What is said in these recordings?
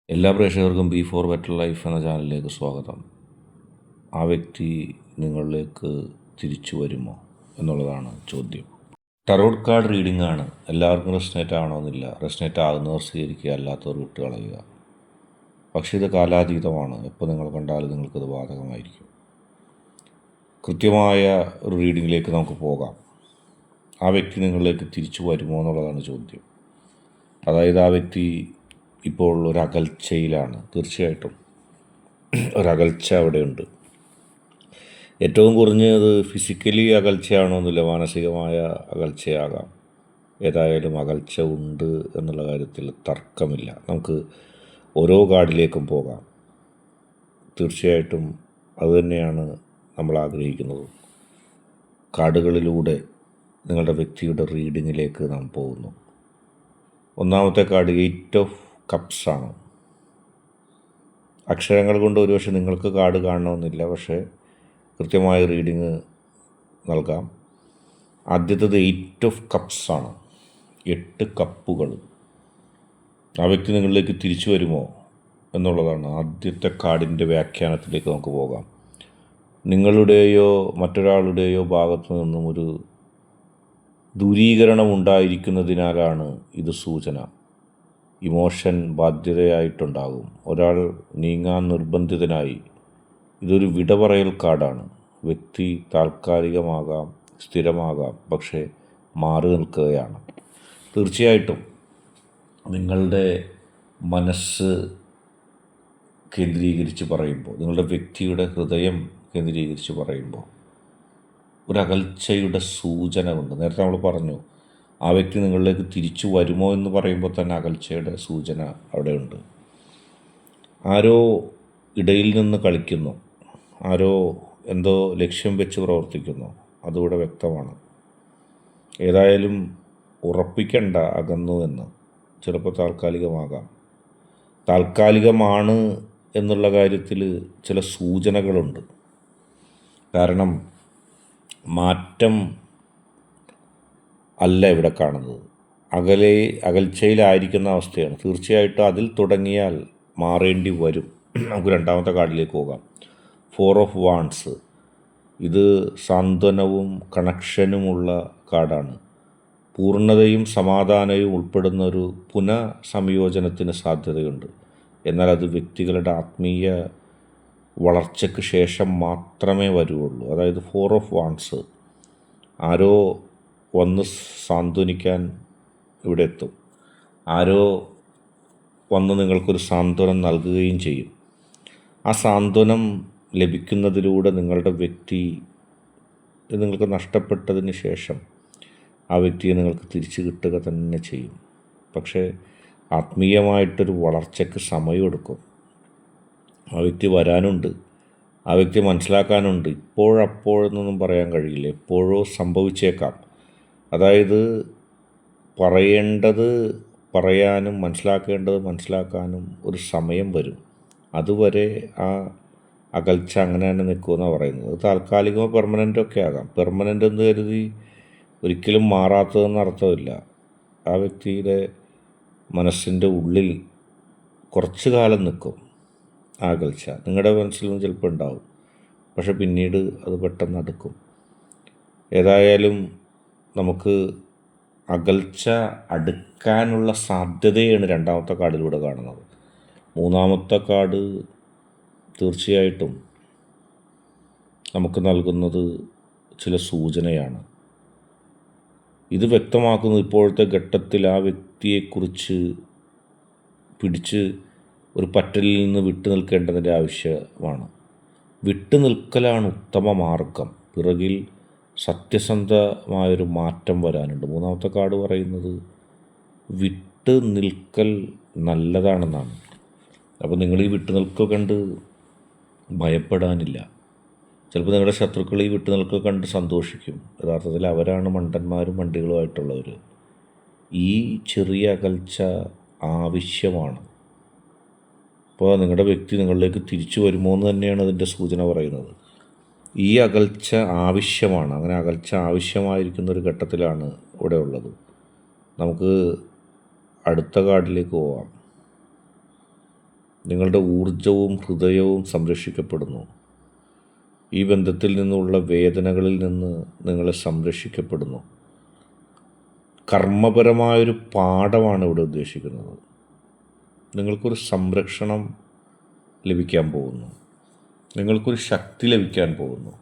എല്ലാ പ്രേക്ഷകർക്കും B four better life എന്ന ചാനലിലേക്ക് സ്വാഗതം. ആ വ്യക്തി നിങ്ങളിലേക്ക് തിരിച്ചു വരുമോ എന്നുള്ളതാണ് ചോദ്യം. ടറോട്ട് കാർഡ് റീഡിംഗ് ആണ്. എല്ലാവർക്കും റെസ്നേറ്റ് ആവണമെന്നില്ല. റെസ്നേറ്റ് ആകുന്നവർ സ്വീകരിക്കുക, അല്ലാത്തവർ വിട്ട് കളയുക. പക്ഷേ ഇത് കാലാതീതമാണ്. എപ്പോൾ നിങ്ങൾ കണ്ടാലും നിങ്ങൾക്കത് ബാധകമായിരിക്കും. കൃത്യമായ ഒരു റീഡിങ്ങിലേക്ക് നമുക്ക് പോകാം. ആ വ്യക്തി നിങ്ങളിലേക്ക് തിരിച്ചു വരുമോ എന്നുള്ളതാണ് ചോദ്യം. അതായത് ആ വ്യക്തി ഇപ്പോൾ ഒരകൽച്ചയിലാണ്. തീർച്ചയായിട്ടും ഒരകൽച്ച അവിടെയുണ്ട്. ഏറ്റവും കുറഞ്ഞത് ഫിസിക്കലി അകൽച്ചയാണോന്നില്ല, മാനസികമായ അകൽച്ചയാകാം. ഏതായാലും അകൽച്ച ഉണ്ട് എന്നുള്ള കാര്യത്തിൽ തർക്കമില്ല. നമുക്ക് ഓരോ കാർഡിലേക്കും പോകാം. തീർച്ചയായിട്ടും അതുതന്നെയാണ് നമ്മൾ ആഗ്രഹിക്കുന്നത്. കാർഡുകളിലൂടെ നിങ്ങളുടെ വ്യക്തിയുടെ റീഡിങ്ങിലേക്ക് നാം പോകുന്നു. ഒന്നാമത്തെ കാർഡ് 8 ഓഫ് കപ്സ് ആണ്. അക്ഷരങ്ങൾ കൊണ്ട് ഒരുപക്ഷെ നിങ്ങൾക്ക് കാർഡ് കാണണമെന്നില്ല, പക്ഷേ കൃത്യമായ റീഡിങ് നൽകാം. ആദ്യത്തേത് 8 ഓഫ് കപ്സ് ആണ്. 8 കപ്പുകൾ. ആ വ്യക്തി നിങ്ങളിലേക്ക് തിരിച്ചു വരുമോ എന്നുള്ളതാണ് ആദ്യത്തെ കാർഡിൻ്റെ വ്യാഖ്യാനത്തിലേക്ക് നമുക്ക് പോകാം. നിങ്ങളുടെയോ മറ്റൊരാളുടെയോ ഭാഗത്തു നിന്നും ഒരു ദൂരീകരണം ഉണ്ടായിരിക്കുന്നതിനാലാണ് ഇത് സൂചന. ഇമോഷൻ ബാധ്യതയായിട്ടുണ്ടാകും. ഒരാൾ നീങ്ങാൻ നിർബന്ധിതനായി. ഇതൊരു വിട പറയൽ കാർഡാണ്. വ്യക്തി താൽക്കാലികമാകാം, സ്ഥിരമാകാം, പക്ഷേ മാറി നിൽക്കുകയാണ്. തീർച്ചയായിട്ടും നിങ്ങളുടെ മനസ്സ് കേന്ദ്രീകരിച്ച് പറയുമ്പോൾ, നിങ്ങളുടെ വ്യക്തിയുടെ ഹൃദയം കേന്ദ്രീകരിച്ച് പറയുമ്പോൾ ഒരകൽച്ചയുടെ സൂചന ഉണ്ട്. നേരത്തെ നമ്മൾ പറഞ്ഞു, ആ വ്യക്തി നിങ്ങളിലേക്ക് തിരിച്ചു വരുമോ എന്ന് പറയുമ്പോൾ തന്നെ അകൽച്ചയുടെ സൂചന അവിടെയുണ്ട്. ആരോ ഇടയിൽ നിന്ന് കളിക്കുന്നു, ആരോ എന്തോ ലക്ഷ്യം വെച്ച് പ്രവർത്തിക്കുന്നു, അതുകൂടെ വ്യക്തമാണ്. ഏതായാലും ഉറപ്പിക്കണ്ട അകന്നു എന്ന്. ചിലപ്പോൾ താൽക്കാലികമാകാം. താൽക്കാലികമാണ് എന്നുള്ള കാര്യത്തിൽ ചില സൂചനകളുണ്ട്. കാരണം മാറ്റം അല്ല ഇവിടെ കാണുന്നത്. അകൽച്ചയിലായിരിക്കുന്ന അവസ്ഥയാണ്. തീർച്ചയായിട്ടും അതിൽ തുടങ്ങിയാൽ മാറേണ്ടി വരും. നമുക്ക് രണ്ടാമത്തെ കാർഡിലേക്ക് പോകാം. 4 ഓഫ് വാൺസ്. ഇത് സാന്ത്വനവും കണക്ഷനുമുള്ള കാർഡാണ്. പൂർണ്ണതയും സമാധാനവും ഉൾപ്പെടുന്ന ഒരു പുനഃസംയോജനത്തിന് സാധ്യതയുണ്ട്. എന്നാൽ അത് വ്യക്തികളുടെ ആത്മീയ വളർച്ചയ്ക്ക് ശേഷം മാത്രമേ വരുള്ളൂ. അതായത് 4 ഓഫ് വാൺസ്. ആരോ വന്ന് സാന്ത്വനിക്കാൻ ഇവിടെ എത്തും. ആരോ വന്ന് നിങ്ങൾക്കൊരു സാന്ത്വനം നൽകുകയും ചെയ്യും. ആ സാന്ത്വനം ലഭിക്കുന്നതിലൂടെ നിങ്ങളുടെ വ്യക്തി നിങ്ങൾക്ക് നഷ്ടപ്പെട്ടതിന് ശേഷം ആ വ്യക്തിയെ നിങ്ങൾക്ക് തിരിച്ചു കിട്ടുക തന്നെ ചെയ്യും. പക്ഷേ ആത്മീയമായിട്ടൊരു വളർച്ചയ്ക്ക് സമയമെടുക്കും. ആ വ്യക്തി വരാനുണ്ട്, ആ വ്യക്തി മനസ്സിലാക്കാനുണ്ട്. ഇപ്പോഴപ്പോഴെന്നൊന്നും പറയാൻ കഴിയില്ല. എപ്പോഴോ സംഭവിച്ചേക്കാം. അതായത് പറയേണ്ടത് പറയാനും മനസ്സിലാക്കേണ്ടത് മനസ്സിലാക്കാനും ഒരു സമയം വരും. അതുവരെ ആ അകൽച്ച അങ്ങനെ തന്നെ നിൽക്കുമെന്നാണ് പറയുന്നത്. അത് താൽക്കാലികമോ പെർമനൻ്റോ ഒക്കെ ആകാം. പെർമനൻ്റ് എന്ന് കരുതി ഒരിക്കലും മാറാത്തതെന്ന് അർത്ഥമില്ല. ആ വ്യക്തിയുടെ മനസ്സിൻ്റെ ഉള്ളിൽ കുറച്ച് കാലം നിൽക്കും ആ അകൽച്ച. നിങ്ങളുടെ മനസ്സിലും ചിലപ്പോൾ ഉണ്ടാവും, പക്ഷെ പിന്നീട് അത് പെട്ടെന്ന് അടുക്കും. ഏതായാലും നമുക്ക് അകൽച്ച അടുക്കാനുള്ള സാധ്യതയാണ് രണ്ടാമത്തെ കാർഡിലൂടെ കാണുന്നത്. മൂന്നാമത്തെ കാർഡ് തീർച്ചയായിട്ടും നമുക്ക് നൽകുന്നത് ചില സൂചനയാണ്. ഇത് വ്യക്തമാക്കുന്നത് ഇപ്പോഴത്തെ ഘട്ടത്തിൽ ആ വ്യക്തിയെക്കുറിച്ച് പിടിച്ച് ഒരു പറ്റലിൽ നിന്ന് വിട്ടു നിൽക്കേണ്ടതിൻ്റെ ആവശ്യമാണ്. വിട്ടു നിൽക്കലാണ് ഉത്തമ മാർഗം. പിറകിൽ സത്യസന്ധമായൊരു മാറ്റം വരാനുണ്ട്. മൂന്നാമത്തെ കാർഡ് പറയുന്നത് വിട്ട് നിൽക്കൽ നല്ലതാണെന്നാണ്. അപ്പോൾ നിങ്ങൾ ഈ വിട്ടു നിൽക്കൽ കണ്ട് ഭയപ്പെടാനില്ല. ചിലപ്പോൾ നിങ്ങളുടെ ശത്രുക്കൾ ഈ വിട്ടു നിൽക്കൽ കണ്ട് സന്തോഷിക്കും. യഥാർത്ഥത്തിൽ അവരാണ് മണ്ടന്മാരും മണ്ടികളുമായിട്ടുള്ളവർ. ഈ ചെറിയ അകൽച്ച ആവശ്യമാണ്. അപ്പോൾ നിങ്ങളുടെ വ്യക്തി നിങ്ങളിലേക്ക് തിരിച്ചു വരുമോ എന്ന് തന്നെയാണ് അതിൻ്റെ സൂചന പറയുന്നത്. ഈ അകൽച്ച ആവശ്യമാണ്. അങ്ങനെ അകൽച്ച ആവശ്യമായിരിക്കുന്ന ഒരു ഘട്ടത്തിലാണ് ഇവിടെ ഉള്ളത്. നമുക്ക് അടുത്ത കാർഡിലേക്ക് പോവാം. നിങ്ങളുടെ ഊർജവും ഹൃദയവും സംരക്ഷിക്കപ്പെടുന്നു. ഈ ബന്ധത്തിൽ നിന്നുള്ള വേദനകളിൽ നിന്ന് നിങ്ങളെ സംരക്ഷിക്കപ്പെടുന്നു. കർമ്മപരമായൊരു പാഠമാണ് ഇവിടെ ഉദ്ദേശിക്കുന്നത്. നിങ്ങൾക്കൊരു സംരക്ഷണം ലഭിക്കാൻ പോകുന്നു. നിങ്ങൾക്കൊരു ശക്തി ലഭിക്കാൻ പോകുന്നു.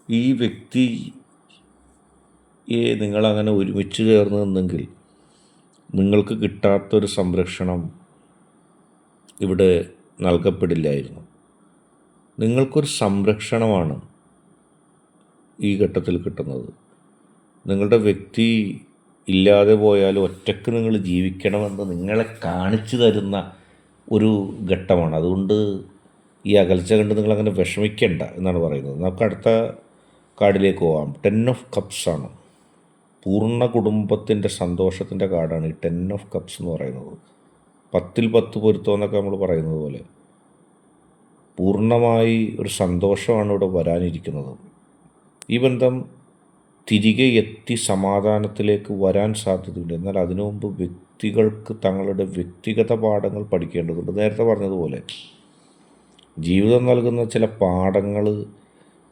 ഈ വ്യക്തിയെ നിങ്ങളങ്ങനെ ഒരുമിച്ച് ചേർന്ന് നിന്നെങ്കിൽ നിങ്ങൾക്ക് കിട്ടാത്തൊരു സംരക്ഷണം ഇവിടെ നൽകപ്പെടില്ലായിരുന്നു. നിങ്ങൾക്കൊരു സംരക്ഷണമാണ് ഈ ഘട്ടത്തിൽ കിട്ടുന്നത്. നിങ്ങളുടെ വ്യക്തി ഇല്ലാതെ പോയാലും ഒറ്റയ്ക്ക് നിങ്ങൾ ജീവിക്കണമെന്ന് നിങ്ങളെ കാണിച്ചു തരുന്ന ഒരു ഘട്ടമാണ്. അതുകൊണ്ട് ഈ അകൽച്ച കണ്ട് നിങ്ങളങ്ങനെ വിഷമിക്കേണ്ട എന്നാണ് പറയുന്നത്. നമുക്ക് അടുത്ത കാർഡിലേക്ക് പോകാം. 10 ഓഫ് കപ്സ് ആണ്. പൂർണ്ണ കുടുംബത്തിൻ്റെ സന്തോഷത്തിൻ്റെ കാർഡാണ് ഈ 10 ഓഫ് കപ്സ് എന്ന് പറയുന്നത്. 10ൽ 10 പൊരുത്തം എന്നൊക്കെ നമ്മൾ പറയുന്നത് പോലെ പൂർണ്ണമായി ഒരു സന്തോഷമാണ് ഇവിടെ വരാനിരിക്കുന്നത്. ഈ ബന്ധം തിരികെ എത്തി സമാധാനത്തിലേക്ക് വരാൻ സാധ്യതയുണ്ട്. എന്നാൽ അതിനു മുമ്പ് വ്യക്തികൾക്ക് തങ്ങളുടെ വ്യക്തിഗത പാഠങ്ങൾ പഠിക്കേണ്ടതുണ്ട്. നേരത്തെ പറഞ്ഞതുപോലെ ജീവിതം നൽകുന്ന ചില പാഠങ്ങൾ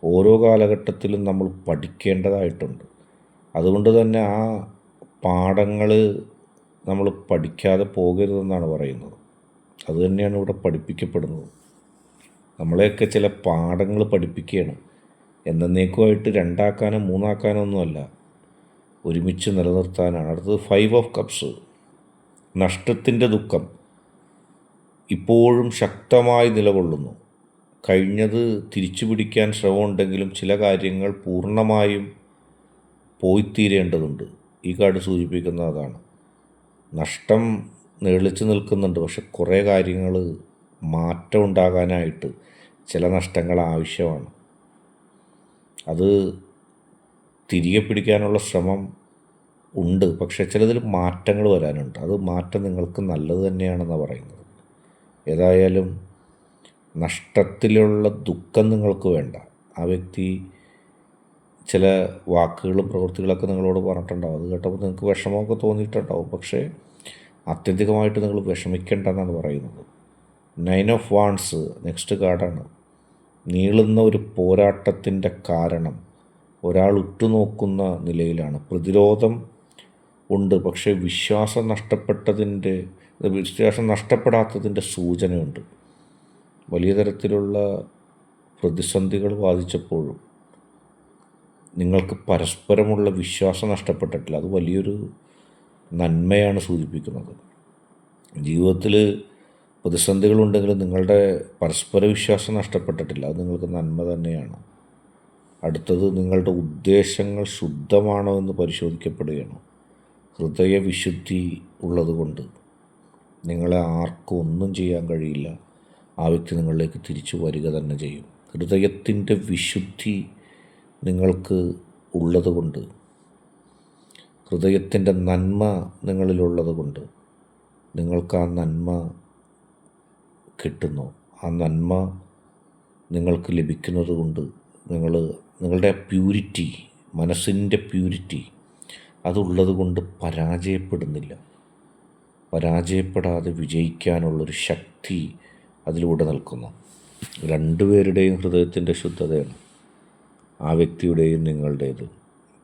ഓരോ കാലഘട്ടത്തിലും നമ്മൾ പഠിക്കേണ്ടതായിട്ടുണ്ട്. അതുകൊണ്ട് തന്നെ ആ പാഠങ്ങൾ നമ്മൾ പഠിക്കാതെ പോകരുതെന്നാണ് പറയുന്നത്. അതുതന്നെയാണ് ഇവിടെ പഠിപ്പിക്കപ്പെടുന്നത്. നമ്മളെയൊക്കെ ചില പാഠങ്ങൾ പഠിപ്പിക്കുകയാണ്. എന്നേക്കുമായിട്ട് 2 ആക്കാനോ 3 ആക്കാനോ ഒന്നുമല്ല, ഒരുമിച്ച് നിലനിർത്താനാണ്. അടുത്തത് 5 ഓഫ് കപ്സ്. നഷ്ടത്തിൻ്റെ ദുഃഖം ഇപ്പോഴും ശക്തമായി നിലകൊള്ളുന്നു. കഴിഞ്ഞത് തിരിച്ചു പിടിക്കാൻ ശ്രമമുണ്ടെങ്കിലും ചില കാര്യങ്ങൾ പൂർണ്ണമായും പോയിത്തീരേണ്ടതുണ്ട്. ഈ കാർഡ് സൂചിപ്പിക്കുന്ന അതാണ്. നഷ്ടം നീളിച്ചു നിൽക്കുന്നുണ്ട്, പക്ഷെ കുറേ കാര്യങ്ങൾ മാറ്റം ഉണ്ടാകാനായിട്ട് ചില നഷ്ടങ്ങൾ ആവശ്യമാണ്. അത് തിരികെ പിടിക്കാനുള്ള ശ്രമം ഉണ്ട്, പക്ഷേ ചിലതിൽ മാറ്റങ്ങൾ വരാനുണ്ട്. അത് മാറ്റം നിങ്ങൾക്ക് നല്ലത് തന്നെയാണെന്നാണ് പറയുന്നത്. ഏതായാലും നഷ്ടത്തിലുള്ള ദുഃഖം നിങ്ങൾക്ക് വേണ്ട. ആ വ്യക്തി ചില വാക്കുകളും പ്രവൃത്തികളൊക്കെ നിങ്ങളോട് പറഞ്ഞിട്ടുണ്ടാവും. അത് കേട്ടപ്പോൾ നിങ്ങൾക്ക് വിഷമമൊക്കെ തോന്നിയിട്ടുണ്ടാവും, പക്ഷേ ആത്യന്തികമായിട്ട് നിങ്ങൾ വിഷമിക്കേണ്ടെന്നാണ് പറയുന്നത്. 9 ഓഫ് വാൺസ് നെക്സ്റ്റ് കാർഡാണ്. നീളുന്ന ഒരു പോരാട്ടത്തിൻ്റെ കാരണം ഒരാൾ ഉറ്റുനോക്കുന്ന നിലയിലാണ്. പ്രതിരോധം ഉണ്ട്, പക്ഷേ വിശ്വാസം നഷ്ടപ്പെടാത്തതിൻ്റെ സൂചനയുണ്ട്. വലിയ തരത്തിലുള്ള പ്രതിസന്ധികൾ ബാധിച്ചപ്പോഴും നിങ്ങൾക്ക് പരസ്പരമുള്ള വിശ്വാസം നഷ്ടപ്പെട്ടിട്ടില്ല. അത് വലിയൊരു നന്മയാണ് സൂചിപ്പിക്കുന്നത്. ജീവിതത്തിൽ പ്രതിസന്ധികളുണ്ടെങ്കിലും നിങ്ങളുടെ പരസ്പര വിശ്വാസം നഷ്ടപ്പെട്ടിട്ടില്ല. അത് നിങ്ങൾക്ക് നന്മ തന്നെയാണ്. അടുത്തത് നിങ്ങളുടെ ഉദ്ദേശങ്ങൾ ശുദ്ധമാണോ എന്ന് പരിശോധിക്കപ്പെടുകയാണ്. ഹൃദയവിശുദ്ധി ഉള്ളതുകൊണ്ട് നിങ്ങളെ ആർക്കും ഒന്നും ചെയ്യാൻ കഴിയില്ല. ആ വ്യക്തി നിങ്ങളിലേക്ക് തിരിച്ചു വരിക തന്നെ ചെയ്യും. ഹൃദയത്തിൻ്റെ വിശുദ്ധി നിങ്ങൾക്ക് ഉള്ളതുകൊണ്ട്, ഹൃദയത്തിൻ്റെ നന്മ നിങ്ങളിലുള്ളത് കൊണ്ട് നിങ്ങൾക്ക് ആ നന്മ കിട്ടുന്നു. ആ നന്മ നിങ്ങൾക്ക് ലഭിക്കുന്നത് കൊണ്ട് നിങ്ങളുടെ പ്യൂരിറ്റി, മനസ്സിൻ്റെ പ്യൂരിറ്റി അതുള്ളത് കൊണ്ട് പരാജയപ്പെടുന്നില്ല. പരാജയപ്പെടാതെ വിജയിക്കാനുള്ളൊരു ശക്തി അതിലൂടെ നിൽക്കുന്നു. രണ്ടുപേരുടെയും ഹൃദയത്തിൻ്റെ ശുദ്ധതയാണ്, ആ വ്യക്തിയുടെയും നിങ്ങളുടേത്.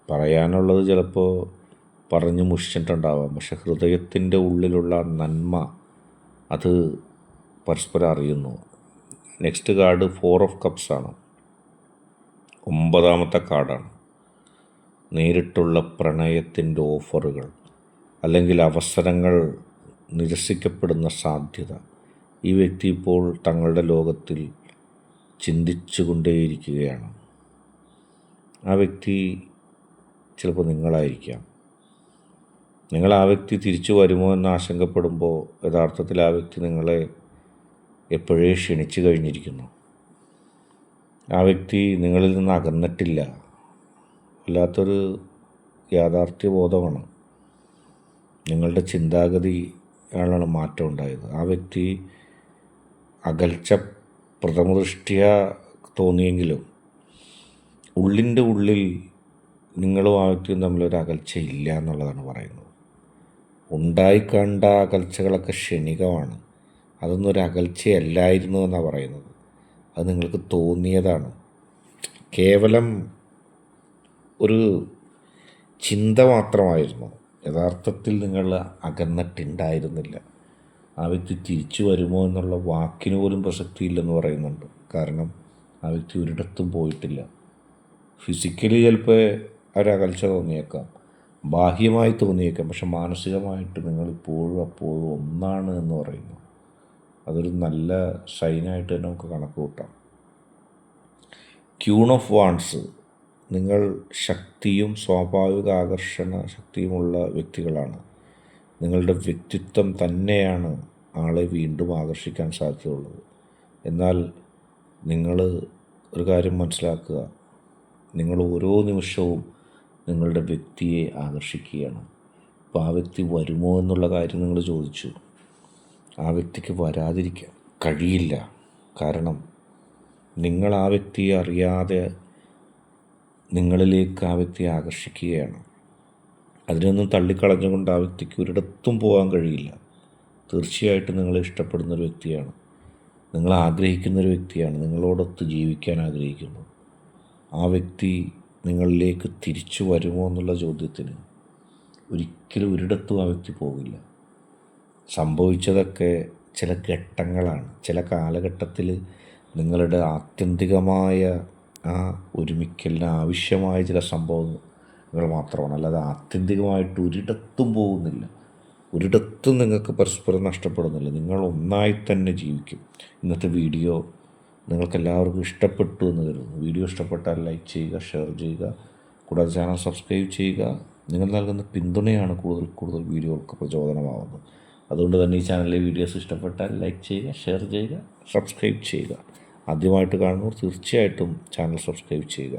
പറയാനുള്ളത് ചിലപ്പോൾ പറഞ്ഞു മുഷിച്ചിട്ടുണ്ടാവാം, പക്ഷെ ഹൃദയത്തിൻ്റെ ഉള്ളിലുള്ള നന്മ അത് പരസ്പരം അറിയുന്നു. നെക്സ്റ്റ് കാർഡ് 4 ഓഫ് കപ്സ് ആണ്. 9ാമത്തെ കാർഡാണ്. നേരിട്ടുള്ള പ്രണയത്തിൻ്റെ ഓഫറുകൾ അല്ലെങ്കിൽ അവസരങ്ങൾ നിരസിക്കപ്പെടുന്ന സാധ്യത. ഈ വ്യക്തി ഇപ്പോൾ തങ്ങളുടെ ലോകത്തിൽ ചിന്തിച്ചു കൊണ്ടേയിരിക്കുകയാണ്. ആ വ്യക്തി ചിലപ്പോൾ നിങ്ങളായിരിക്കാം. നിങ്ങൾ ആ വ്യക്തി തിരിച്ചു വരുമോ എന്ന് ആശങ്കപ്പെടുമ്പോൾ യഥാർത്ഥത്തിൽ ആ വ്യക്തി നിങ്ങളെ എപ്പോഴേ ക്ഷണിച്ചു കഴിഞ്ഞിരിക്കുന്നു. ആ വ്യക്തി നിങ്ങളിൽ നിന്ന് അകന്നിട്ടില്ല. വല്ലാത്തൊരു യാഥാർത്ഥ്യബോധമാണ്. നിങ്ങളുടെ ചിന്താഗതിയാണ് മാറ്റം ഉണ്ടായത്. ആ വ്യക്തി അകൽച്ച പ്രഥമദൃഷ്ട്യാ തോന്നിയെങ്കിലും ഉള്ളിൻ്റെ ഉള്ളിൽ നിങ്ങളും ആ വ്യക്തിയും തമ്മിലൊരു അകൽച്ചയില്ല എന്നുള്ളതാണ് പറയുന്നത്. ഉണ്ടായിക്കണ്ട അകൽച്ചകളൊക്കെ ക്ഷണികമാണ്. അതൊന്നും ഒരു അകൽച്ചയല്ലായിരുന്നു എന്നാണ് പറയുന്നത്. അത് നിങ്ങൾക്ക് തോന്നിയതാണ്. കേവലം ഒരു ചിന്ത മാത്രമായിരുന്നു. യഥാർത്ഥത്തിൽ നിങ്ങൾ അകന്നിട്ടുണ്ടായിരുന്നില്ല. ആ വ്യക്തി തിരിച്ചു വരുമോ എന്നുള്ള വാക്കിന് പോലും പ്രസക്തിയില്ലെന്ന് പറയുന്നുണ്ട്. കാരണം ആ വ്യക്തി ഒരിടത്തും പോയിട്ടില്ല. ഫിസിക്കലി ചിലപ്പോൾ ഒരകൽച്ച തോന്നിയേക്കാം, ബാഹ്യമായി തോന്നിയേക്കാം, പക്ഷെ മാനസികമായിട്ട് നിങ്ങളിപ്പോഴും അപ്പോഴും ഒന്നാണ് എന്ന് പറയുന്നു. അതൊരു നല്ല സൈനായിട്ട് തന്നെ നമുക്ക് കണക്ക് കൂട്ടാം. ക്യൂൺ ഓഫ് വാൺസ്, നിങ്ങൾ ശക്തിയും സ്വാഭാവിക ആകർഷണ ശക്തിയുമുള്ള വ്യക്തികളാണ്. നിങ്ങളുടെ വ്യക്തിത്വം തന്നെയാണ് ആളെ വീണ്ടും ആകർഷിക്കാൻ സാധ്യതയുള്ളത്. എന്നാൽ നിങ്ങൾ ഒരു കാര്യം മനസ്സിലാക്കുക, നിങ്ങൾ ഓരോ നിമിഷവും നിങ്ങളുടെ വ്യക്തിയെ ആകർഷിക്കുകയാണ്. അപ്പോൾ ആ വ്യക്തി വരുമോ എന്നുള്ള കാര്യം നിങ്ങൾ ചോദിച്ചു. ആ വ്യക്തിക്ക് വരാതിരിക്കാൻ കഴിയില്ല. കാരണം നിങ്ങൾ ആ വ്യക്തിയെ അറിയാതെ നിങ്ങളിലേക്ക് ആ വ്യക്തിയെ ആകർഷിക്കുകയാണ്. അതിനൊന്നും തള്ളിക്കളഞ്ഞുകൊണ്ട് ആ വ്യക്തിക്ക് ഒരിടത്തും പോകാൻ കഴിയില്ല. തീർച്ചയായിട്ടും നിങ്ങളെ ഇഷ്ടപ്പെടുന്നൊരു വ്യക്തിയാണ്, നിങ്ങൾ ആഗ്രഹിക്കുന്നൊരു വ്യക്തിയാണ്, നിങ്ങളോടൊത്ത് ജീവിക്കാൻ ആഗ്രഹിക്കുന്നു. ആ വ്യക്തി നിങ്ങളിലേക്ക് തിരിച്ചു വരുമോ എന്നുള്ള ചോദ്യത്തിന് ഒരിക്കലും ഒരിടത്തും ആ വ്യക്തി പോകില്ല. സംഭവിച്ചതൊക്കെ ചില ഘട്ടങ്ങളാണ്. ചില കാലഘട്ടത്തിൽ നിങ്ങളുടെ ആത്യന്തികമായ ആ ഒരുമിക്കലിന് ആവശ്യമായ ചില സംഭവങ്ങൾ മാത്രമാണ്. അല്ലാതെ ആത്യന്തികമായിട്ട് ഒരിടത്തും പോകുന്നില്ല. ഒരിടത്തും നിങ്ങൾക്ക് പരസ്പരം നഷ്ടപ്പെടുന്നില്ല. നിങ്ങൾ ഒന്നായി തന്നെ ജീവിക്കും. ഇന്നത്തെ വീഡിയോ നിങ്ങൾക്കെല്ലാവർക്കും ഇഷ്ടപ്പെട്ടു എന്ന് കരുതുന്നു. വീഡിയോ ഇഷ്ടപ്പെട്ടാൽ ലൈക്ക് ചെയ്യുക, ഷെയർ ചെയ്യുക, കൂടാതെ ചാനൽ സബ്സ്ക്രൈബ് ചെയ്യുക. നിങ്ങൾ നൽകുന്ന പിന്തുണയാണ് കൂടുതൽ കൂടുതൽ വീഡിയോകൾക്ക് പ്രചോദനമാവുന്നത്. അതുകൊണ്ട് തന്നെ ഈ ചാനലിലെ വീഡിയോസ് ഇഷ്ടപ്പെട്ടാൽ ലൈക്ക് ചെയ്യുക, ഷെയർ ചെയ്യുക, സബ്സ്ക്രൈബ് ചെയ്യുക. ആദ്യമായിട്ട് കാണുന്നവർ തീർച്ചയായിട്ടും ചാനൽ സബ്സ്ക്രൈബ് ചെയ്യുക.